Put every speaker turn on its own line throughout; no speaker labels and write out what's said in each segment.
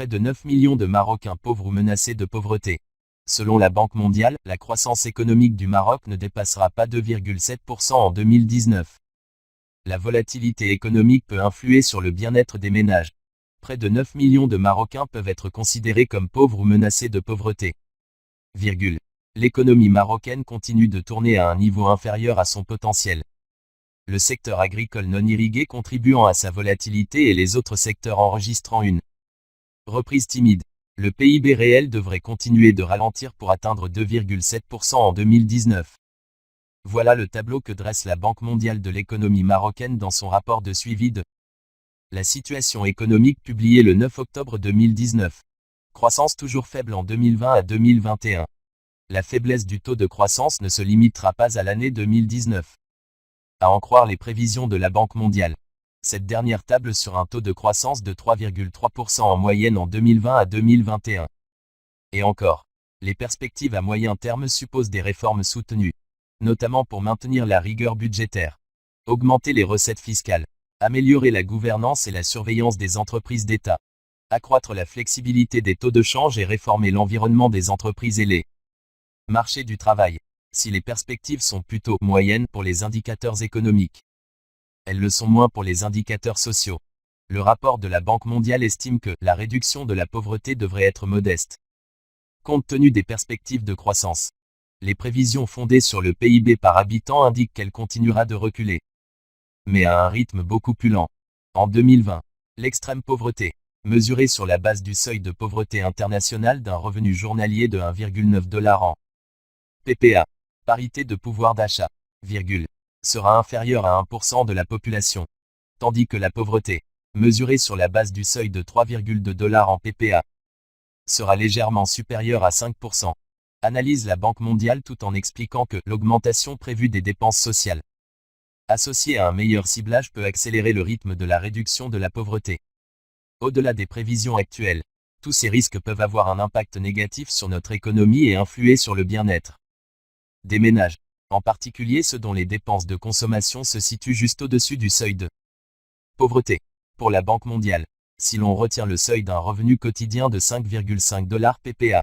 près de 9 millions de Marocains pauvres ou menacés de pauvreté. Selon la Banque mondiale, la croissance économique du Maroc ne dépassera pas 2,7% en 2019. La volatilité économique peut influer sur le bien-être des ménages. Près de 9 millions de Marocains peuvent être considérés comme pauvres ou menacés de pauvreté. L'économie marocaine continue de tourner à un niveau inférieur à son potentiel. Le secteur agricole non irrigué contribuant à sa volatilité et les autres secteurs enregistrant une reprise timide. Le PIB réel devrait continuer de ralentir pour atteindre 2,7% en 2019. Voilà le tableau que dresse la Banque mondiale de l'économie marocaine dans son rapport de suivi de la situation économique publié le 9 octobre 2019. Croissance toujours faible en 2020 à 2021. La faiblesse du taux de croissance ne se limitera pas à l'année 2019. À en croire les prévisions de la Banque mondiale. Cette dernière table sur un taux de croissance de 3,3% en moyenne en 2020 à 2021. Et encore, les perspectives à moyen terme supposent des réformes soutenues, notamment pour maintenir la rigueur budgétaire, augmenter les recettes fiscales, améliorer la gouvernance et la surveillance des entreprises d'État, accroître la flexibilité des taux de change et réformer l'environnement des entreprises et les marché du travail, si les perspectives sont plutôt moyennes pour les indicateurs économiques. Elles le sont moins pour les indicateurs sociaux. Le rapport de la Banque mondiale estime que la réduction de la pauvreté devrait être modeste, compte tenu des perspectives de croissance. Les prévisions fondées sur le PIB par habitant indiquent qu'elle continuera de reculer, mais à un rythme beaucoup plus lent. En 2020, l'extrême pauvreté, mesurée sur la base du seuil de pauvreté international d'un revenu journalier de 1,9 $ an. PPA, parité de pouvoir d'achat, sera inférieure à 1% de la population, tandis que la pauvreté, mesurée sur la base du seuil de 3,2 $ en PPA, sera légèrement supérieure à 5%. Analyse la Banque mondiale tout en expliquant que l'augmentation prévue des dépenses sociales, associée à un meilleur ciblage, peut accélérer le rythme de la réduction de la pauvreté. Au-delà des prévisions actuelles, tous ces risques peuvent avoir un impact négatif sur notre économie et influer sur le bien-être des ménages, en particulier ceux dont les dépenses de consommation se situent juste au-dessus du seuil de pauvreté. Pour la Banque mondiale, si l'on retient le seuil d'un revenu quotidien de 5,5 $ PPA,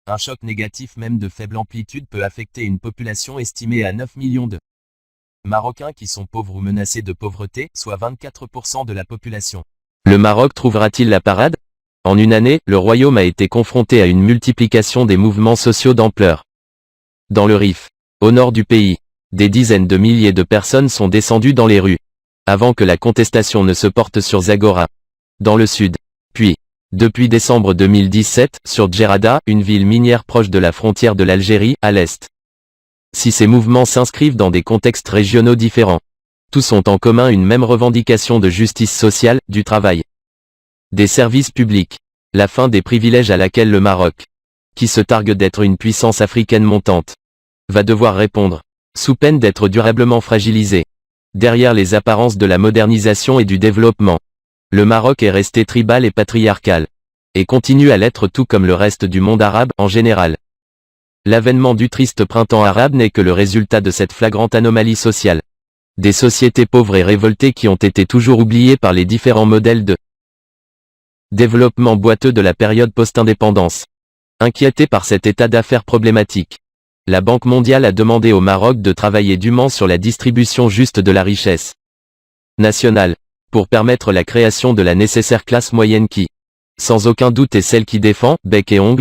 un choc négatif même de faible amplitude peut affecter une population estimée à 9 millions de Marocains qui sont pauvres ou menacés de pauvreté, soit 24% de la population.
Le Maroc trouvera-t-il la parade? En une année, le royaume a été confronté à une multiplication des mouvements sociaux d'ampleur. Dans le Rif, au nord du pays, des dizaines de milliers de personnes sont descendues dans les rues, avant que la contestation ne se porte sur Zagora, dans le sud. Puis, depuis décembre 2017, sur Djerada, une ville minière proche de la frontière de l'Algérie, à l'est. Si ces mouvements s'inscrivent dans des contextes régionaux différents, tous ont en commun une même revendication de justice sociale, du travail, des services publics, la fin des privilèges à laquelle le Maroc, qui se targue d'être une puissance africaine montante, va devoir répondre, sous peine d'être durablement fragilisé. Derrière les apparences de la modernisation et du développement, le Maroc est resté tribal et patriarcal, et continue à l'être tout comme le reste du monde arabe en général. L'avènement du triste printemps arabe n'est que le résultat de cette flagrante anomalie sociale. Des sociétés pauvres et révoltées qui ont été toujours oubliées par les différents modèles de développement boiteux de la période post-indépendance. Inquiété par cet état d'affaires problématique, la Banque mondiale a demandé au Maroc de travailler dûment sur la distribution juste de la richesse nationale, pour permettre la création de la nécessaire classe moyenne qui, sans aucun doute, est celle qui défend, bec et ongle,